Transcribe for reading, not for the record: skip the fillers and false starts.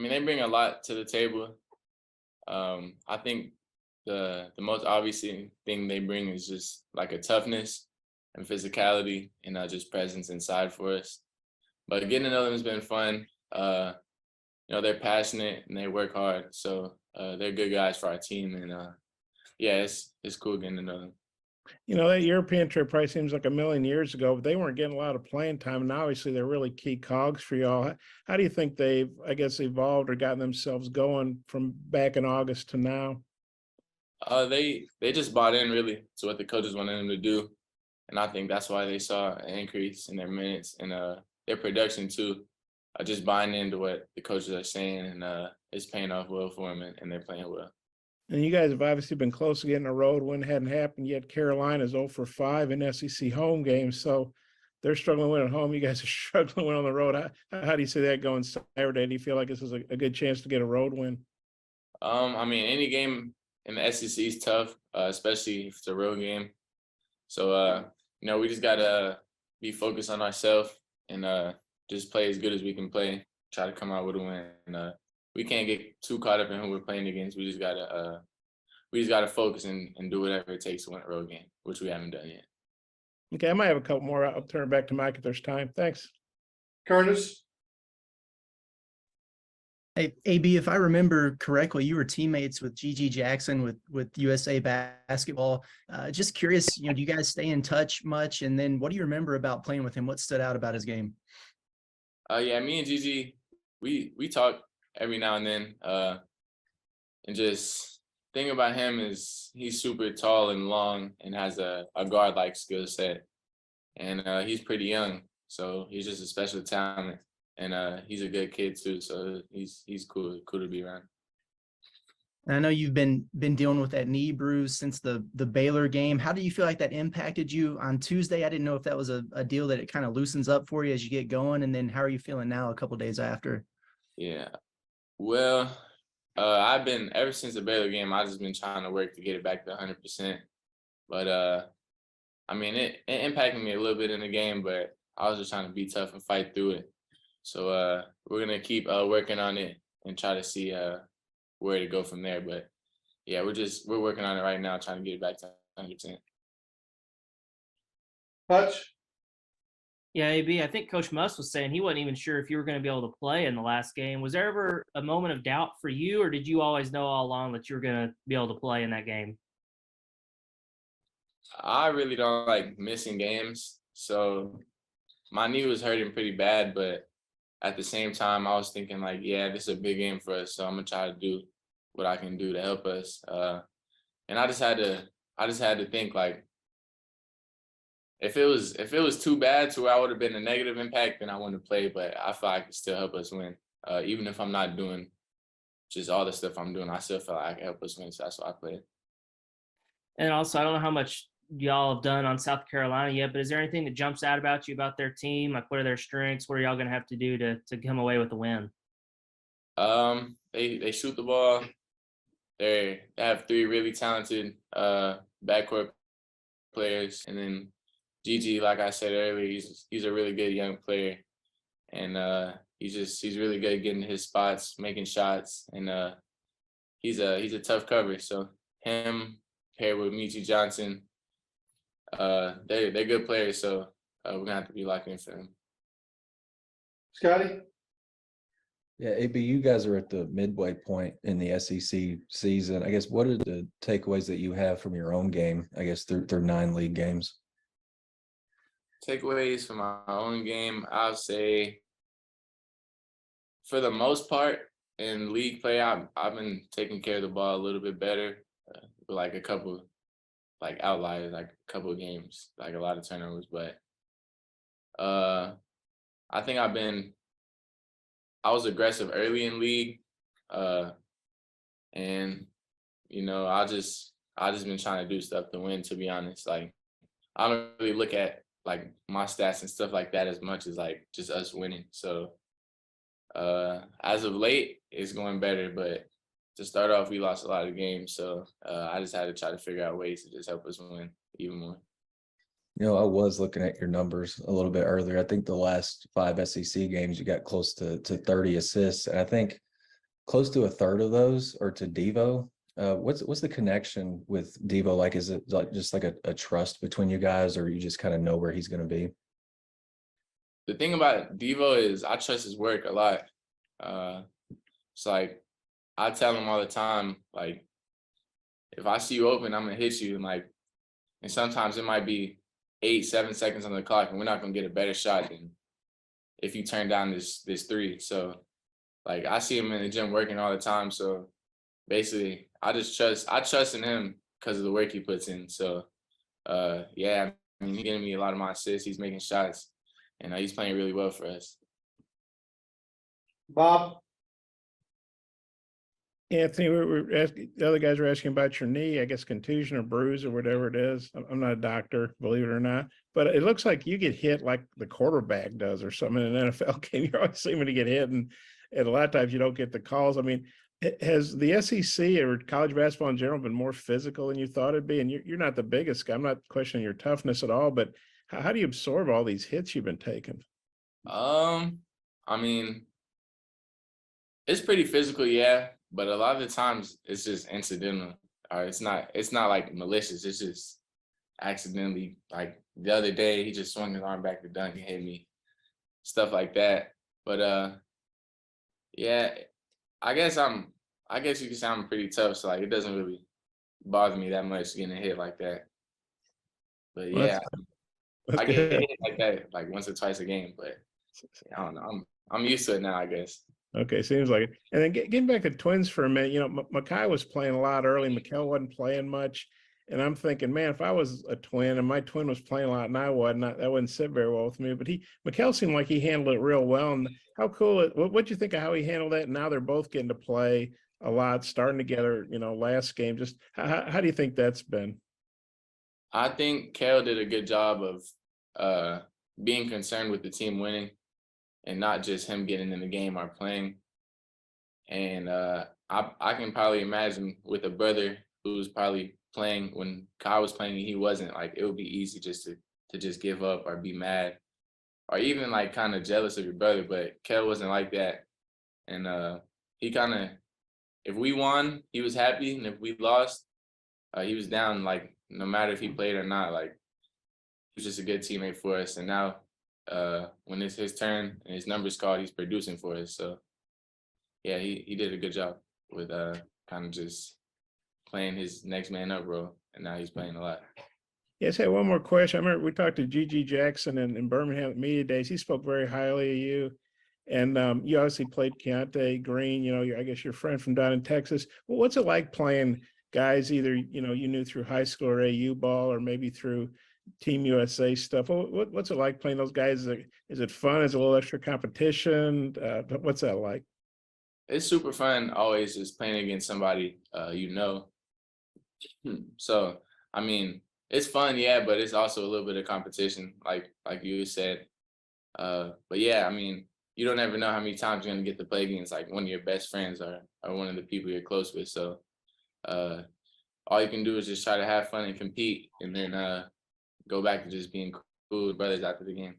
mean, they bring a lot to the table. I think the most obvious thing they bring is just like a toughness and physicality and just presence inside for us. But getting to know them has been fun. They're passionate and they work hard, so they're good guys for our team. And yeah, it's cool getting to know them. That European trip probably seems like a million years ago, but they weren't getting a lot of playing time. And obviously they're really key cogs for y'all. How do you think they've, I guess, evolved or gotten themselves going from back in August to now? They just bought in really to what the coaches wanted them to do, and I think that's why they saw an increase in their minutes and their production too. Just buying into what the coaches are saying, and it's paying off well for them, and they're playing well. And you guys have obviously been close to getting a road win, hadn't happened yet. Carolina's 0 for 5 in SEC home games, so they're struggling to win at home. You guys are struggling to win on the road. How do you see that going Saturday? Do you feel like this is a good chance to get a road win? I mean, any game in the SEC is tough, especially if it's a road game. So we just gotta be focused on ourselves and just play as good as we can play. Try to come out with a win. And, we can't get too caught up in who we're playing against. We just gotta focus and do whatever it takes to win a road game, which we haven't done yet. Okay, I might have a couple more. I'll turn it back to Mike if there's time. Thanks. Curtis. Hey, AB, if I remember correctly, you were teammates with Gigi Jackson with USA Basketball. Just curious, do you guys stay in touch much? And then what do you remember about playing with him? What stood out about his game? Yeah, me and Gigi, we talk every now and then. And just thing about him is he's super tall and long and has a guard-like skill set. And he's pretty young, so he's just a special talent. And he's a good kid too, so he's cool to be around. I know you've been dealing with that knee bruise since the Baylor game. How do you feel like that impacted you on Tuesday? I didn't know if that was a deal that it kind of loosens up for you as you get going. And then how are you feeling now a couple of days after? Yeah, well, I've been, ever since the Baylor game, I've just been trying to work to get it back to 100%. But I mean, it impacted me a little bit in the game, but I was just trying to be tough and fight through it. So we're gonna keep working on it and try to see where to go from there. But yeah, we're working on it right now, trying to get it back to 100%. Hutch. Yeah, AB, I think Coach Muss was saying he wasn't even sure if you were going to be able to play in the last game. Was there ever a moment of doubt for you, or did you always know all along that you were going to be able to play in that game? I really don't like missing games, so my knee was hurting pretty bad, but at the same time, I was thinking like, yeah, this is a big game for us, so I'm gonna try to do what I can do to help us. And I just had to think like, if it was too bad to where I would have been a negative impact, then I wouldn't have played. But I feel like I could still help us win, even if I'm not doing just all the stuff I'm doing. I still feel like I can help us win, so that's why I played. And also, I don't know how much y'all have done on South Carolina yet, but is there anything that jumps out about you about their team? Like, what are their strengths? What are y'all going to have to do to come away with a win? They shoot the ball. They have 3 really talented backcourt players, and then Gigi, like I said earlier, he's a really good young player, and he's really good at getting his spots, making shots, and he's a tough cover. So him paired with Meechie Johnson, they're good players, so we're gonna have to be locked in for them. Scotty. Yeah, AB, you guys are at the midway point in the SEC season. I guess what are the takeaways that you have from your own game, I guess, through 9 league games? Takeaways from my own game, I'll say, for the most part, in league play, I've been taking care of the ball a little bit better, with like a couple, like outliers, like a couple of games, like a lot of turnovers. But I think I was aggressive early in league, and I just been trying to do stuff to win. To be honest, like I don't really look at like my stats and stuff like that as much as like just us winning. So as of late, it's going better, but to start off, we lost a lot of games. So I just had to try to figure out ways to just help us win even more. I was looking at your numbers a little bit earlier. I think the last 5 SEC games, you got close to 30 assists. And I think close to a third of those are to Devo. What's the connection with Devo? Like, is it like just like a trust between you guys, or you just kind of know where he's going to be? The thing about Devo is I trust his work a lot. It's like I tell him all the time, like, if I see you open, I'm gonna hit you. And sometimes it might be 8-7 seconds on the clock, and we're not gonna get a better shot than if you turn down this three. So like I see him in the gym working all the time. So basically I trust in him because of the work he puts in. So yeah, I mean, he's getting me a lot of my assists, he's making shots, and he's playing really well for us. Bob, Anthony, we're asking, the other guys are asking about your knee, I guess contusion or bruise or whatever it is. I'm not a doctor, believe it or not, but it looks like you get hit like the quarterback does or something in an NFL game. You're always seeming to get hit, and a lot of times you don't get the calls. I mean, has the SEC or college basketball in general been more physical than you thought it'd be? And you're not the biggest guy. I'm not questioning your toughness at all, but how do you absorb all these hits you've been taking? I mean, it's pretty physical, yeah, but a lot of the times it's just incidental. It's not like malicious. It's just accidentally. Like the other day, he just swung his arm back to dunk and hit me, stuff like that. But yeah, I guess you could say I'm pretty tough, so like it doesn't really bother me that much getting hit like that. But Well, yeah, that's I get good. hit like that like once or twice a game, but I don't know. I'm used to it now, I guess. Okay, seems like it. And then getting back to Twins for a minute, Makai was playing a lot early. Mikal wasn't playing much. And I'm thinking, man, if I was a twin and my twin was playing a lot and I wasn't, that wouldn't sit very well with me. But Mikal seemed like he handled it real well. And how cool what'd you think of how he handled that? And now they're both getting to play a lot, starting together, last game. Just how do you think that's been? I think Kale did a good job of being concerned with the team winning and not just him getting in the game or playing. And I can probably imagine with a brother who's probably playing when Kyle was playing and he wasn't, like it would be easy just to just give up or be mad or even like kind of jealous of your brother. But Kale wasn't like that. And he kind of, if we won, he was happy. And if we lost, he was down, like no matter if he played or not. Like he was just a good teammate for us. And now when it's his turn and his number's called, he's producing for us. So yeah, he did a good job with kind of just playing his next man up role, and now he's playing a lot. Yes, I had one more question. I remember we talked to G.G. Jackson in Birmingham at Media Days. He spoke very highly of you. And you obviously played Keontae Green, I guess your friend from down in Texas. Well, what's it like playing guys either, you knew through high school or AU ball or maybe through Team USA stuff? What's it like playing those guys? Is it fun? Is it a little extra competition? What's that like? It's super fun always just playing against somebody So I mean, it's fun, yeah, but it's also a little bit of competition, like you said. But yeah, I mean, you don't ever know how many times you're gonna get to play against like one of your best friends or one of the people you're close with. So all you can do is just try to have fun and compete, and then go back to just being cool with brothers after the game.